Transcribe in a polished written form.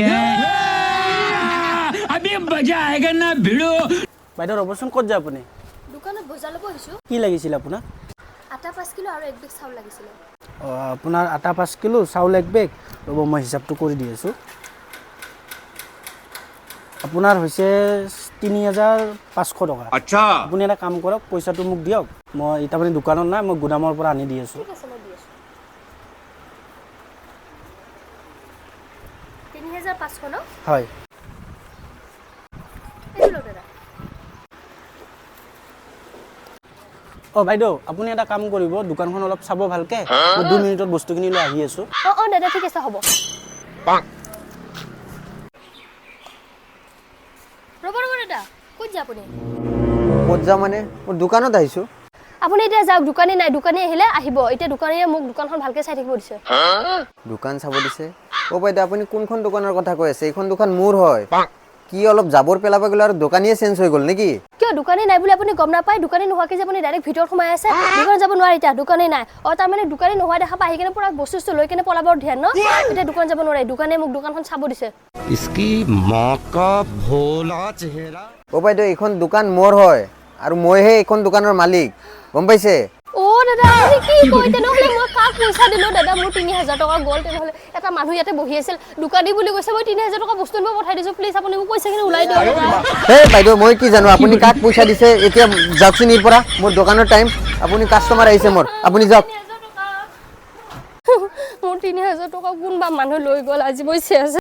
क्या अभी मजा आएगा ना भिड़ो বাইদেউ ৰ'বচোন ক'ত যায় আপুনি দোকানত বজাৰ ল'ব আহিছোঁ কি লাগিছিল আপোনাক আটা 5 কিলো আৰু 1 বেগ চাউল লাগিছিল আপোনাৰ আটা 5 কিলো চাউল 1 বেগ ৰ'ব মই হিচাপটো কৰি দি আছোঁ আপোনাৰ হৈছে ৩৫০০ টকা अच्छा আপুনি এটা কাম কৰক পইচাটো মোক দিয়ক মই এটা মানে দোকানত নাই মই গুদামৰ পৰা আনি দি আছোঁ ঠিক আছে মই দি আছোঁ ৩৫০০ ন হয় এইটো লওক দাদা বাইদেউ আপুনি এটা কাম কৰিব দোকানখন অলপ চাব ভালকে মই 2 মিনিটত বস্তুখিনি লৈ আহি আছোঁ দাদা ঠিক আছে হ'ব ৰ'ব দাদা ক'ত যায় আপুনি ক'ত যা মানে মোৰ দোকানত আহিছোঁ আপুনি এতিয়া যাওক দোকানী নাই দোকানী আহিলে আহিব এতিয়া দোকানীয়ে মোক দোকানখন ভালকৈ চাই থাকিব দিছে দোকান চাব দিছে বাইদেউ আপুনি কোনখন দোকানৰ কথা কৈ আছে এইখন দোকান মোৰ হয় কি অলপ জাবৰ পেলাব গ'লে আৰু দোকানীয়ে চেঞ্জ হৈ গ'ল নেকি কিয় দোকানী নাই বুলি আপুনি গম নাপায় দোকানী নোহোৱাকৈ যে আপুনি ডাইৰেক্ট ভিতৰত সোমাই আছে দোকান যাব নোৱাৰে এতিয়া দোকানী নাই তাৰমানে দোকানী নোহোৱা দেখা পাই আহি কিনে পুৰা বস্তু লৈ কিনে পলাবৰ ধ্যান ন এতিয়া দোকান যাব নোৱাৰে দোকানে মোক দোকানখন চাব দিছে इसकी माँ का भोला चेहरा বাইদেউ এইখন দোকান মোৰ হয় আৰু মইহে এইখন দোকানৰ মালিক গম পাইছে দাদা আপুনি কি কয় তেনেহ'লে মই কাক পইচা দিলোঁ দাদা মোৰ ৩০০০ টকা গ'ল তেনেহ'লে এটা মানুহ ইয়াতে বহি আছিল দোকানী বুলি কৈছে মই ৩০০০ টকা বস্তু নিব পঠাই দিছোঁ প্লিজ আপুনি মোক পইচাখিনি ওলাই দিয়ক বাইদেউ মই কি জানো আপুনি কাক পইচা দিছে এতিয়া যাওকচোন ইয়াৰ পৰা মোৰ দোকানৰ টাইম আপুনি কাষ্টমাৰ আহিছে মোৰ আপুনি যাওক মোৰ ৩০০০ টকা কোনোবা মানুহ লৈ গ'ল আজি মই চেছ